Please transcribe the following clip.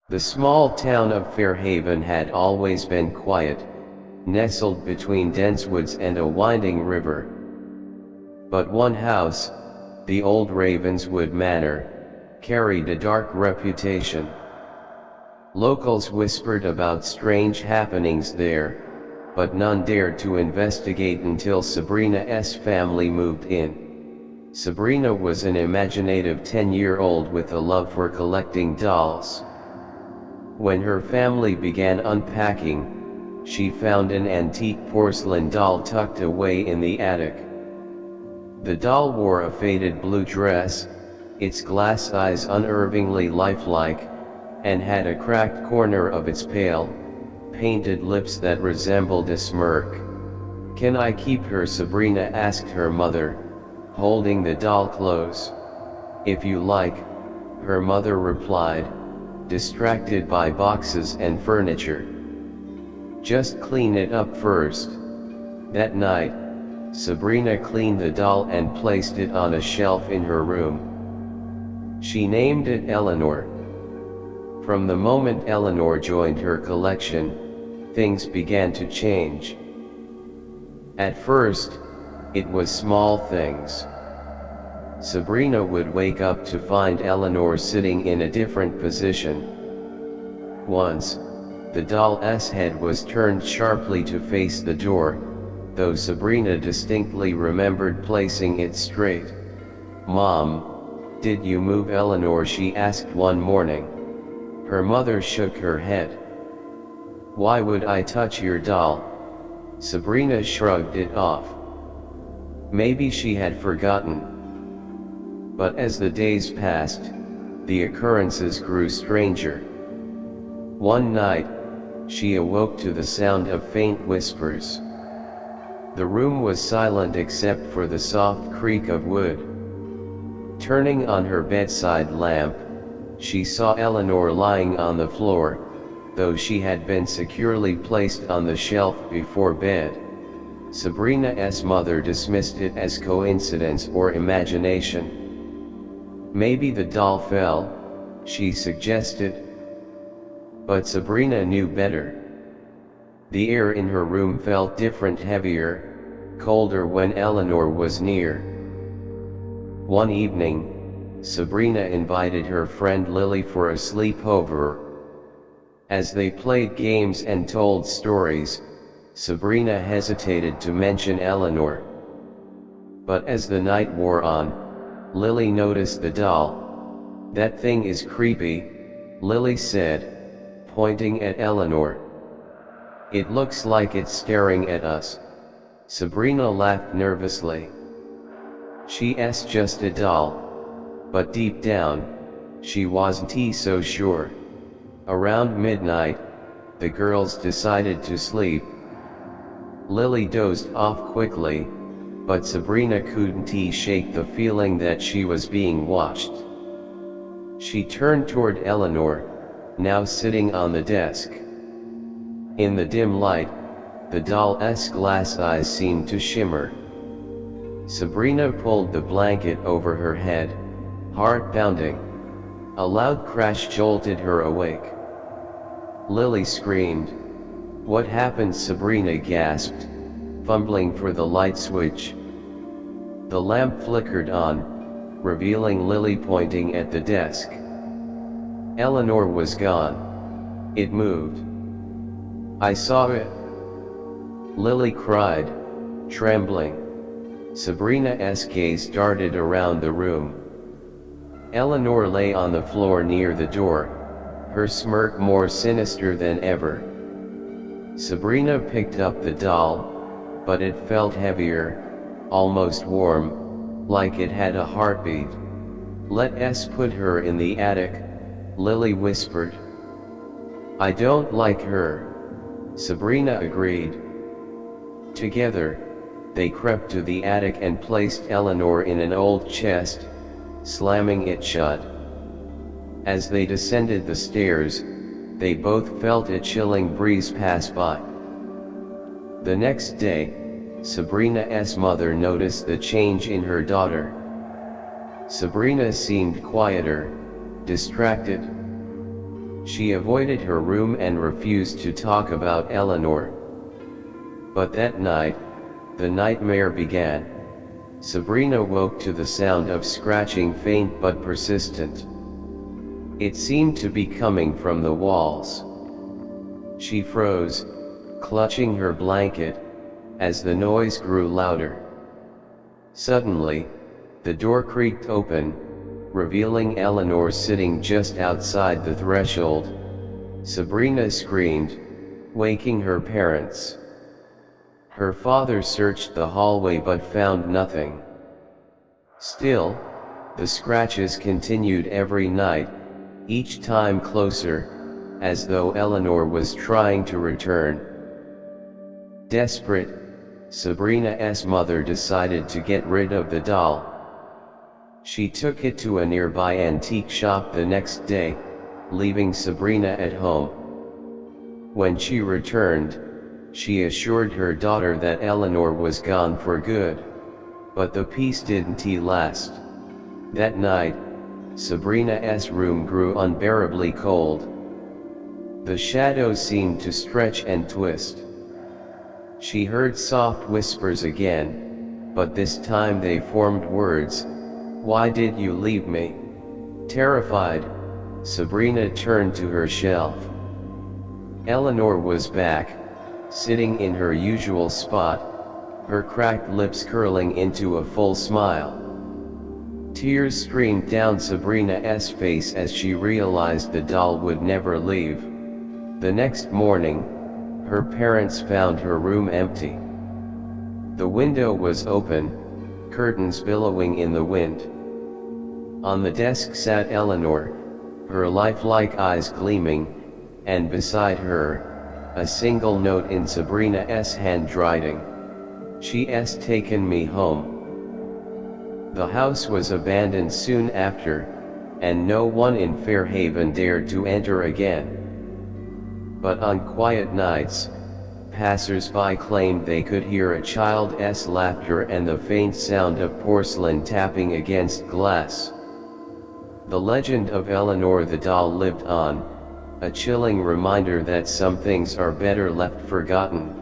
The small town of Fairhaven had always been quiet, nestled between dense woods and a winding river. But one house, the old Ravenswood Manor, carried a dark reputation. Locals whispered about strange happenings there, but none dared to investigate until Sabrina's family moved in. Sabrina was an imaginative 10-year-old with a love for collecting dolls. When her family began unpacking, she found an antique porcelain doll tucked away in the attic. The doll wore a faded blue dress, its glass eyes unervingly lifelike, and had a cracked corner of its pale, painted lips that resembled a smirk. "Can I keep her?" Sabrina asked her mother, holding the doll close. "If you like," her mother replied, distracted by boxes and furniture. "Just clean it up first." That night, Sabrina cleaned the doll and placed it on a shelf in her room. She named it Eleanor. From the moment Eleanor joined her collection, things began to change. At first, it was small things. Sabrina would wake up to find Eleanor sitting in a different position. Once, the doll's head was turned sharply to face the door, though Sabrina distinctly remembered placing it straight. "Mom, did you move Eleanor?" she asked one morning. Her mother shook her head. "Why would I touch your doll?" Sabrina shrugged it off. Maybe she had forgotten. But as the days passed, the occurrences grew stranger. One night, she awoke to the sound of faint whispers. The room was silent except for the soft creak of wood. Turning on her bedside lamp, she saw Eleanor lying on the floor, though she had been securely placed on the shelf before bed. Sabrina's mother dismissed it as coincidence or imagination. "Maybe the doll fell," she suggested. But Sabrina knew better. The air in her room felt different, heavier, colder when Eleanor was near. One evening, Sabrina invited her friend Lily for a sleepover. As they played games and told stories, Sabrina hesitated to mention Eleanor. But as the night wore on, Lily noticed the doll. "That thing is creepy," Lily said, pointing at Eleanor. "It looks like it's staring at us." Sabrina laughed nervously. She's just a doll. But deep down, she wasn't so sure. Around midnight, the girls decided to sleep. Lily dozed off quickly, but Sabrina couldn't shake the feeling that she was being watched. She turned toward Eleanor, now sitting on the desk. In the dim light, the doll's glass eyes seemed to shimmer. Sabrina pulled the blanket over her head, heart pounding. A loud crash jolted her awake. Lily screamed. "What happened?" Sabrina gasped, fumbling for the light switch. The lamp flickered on, revealing Lily pointing at the desk. Eleanor was gone. It moved. "I saw it!" Lily cried, trembling. Sabrina's gaze darted around the room. Eleanor lay on the floor near the door, her smirk more sinister than ever. Sabrina picked up the doll, but it felt heavier, almost warm, like it had a heartbeat. "Let's put her in the attic," Lily whispered. "I don't like her," Sabrina agreed. Together, they crept to the attic and placed Eleanor in an old chest, slamming it shut. As they descended the stairs, they both felt a chilling breeze pass by. The next day, Sabrina's mother noticed the change in her daughter. Sabrina seemed quieter, distracted. She avoided her room and refused to talk about Eleanor. But that night, the nightmare began. Sabrina woke to the sound of scratching, faint but persistent. It seemed to be coming from the walls. She froze, clutching her blanket, as the noise grew louder. Suddenly, the door creaked open, revealing Eleanor sitting just outside the threshold. Sabrina screamed, waking her parents. Her father searched the hallway but found nothing. Still, the scratches continued every night, each time closer, as though Eleanor was trying to return. Desperate, Sabrina's mother decided to get rid of the doll. She took it to a nearby antique shop the next day, leaving Sabrina at home. When she returned, she assured her daughter that Eleanor was gone for good. But the peace didn't last. That night, Sabrina's room grew unbearably cold. The shadows seemed to stretch and twist. She heard soft whispers again, but this time they formed words. "Why did you leave me?" Terrified, Sabrina turned to her shelf. Eleanor was back, sitting in her usual spot, her cracked lips curling into a full smile. Tears streamed down Sabrina's face as she realized the doll would never leave. The next morning, her parents found her room empty. The window was open, curtains billowing in the wind. On the desk sat Eleanor, her lifelike eyes gleaming, and beside her, a single note in Sabrina's handwriting. "She's taken me home." The house was abandoned soon after, and no one in Fairhaven dared to enter again. But on quiet nights, passers-by claimed they could hear a child's laughter and the faint sound of porcelain tapping against glass. The legend of Eleanor the doll lived on, a chilling reminder that some things are better left forgotten.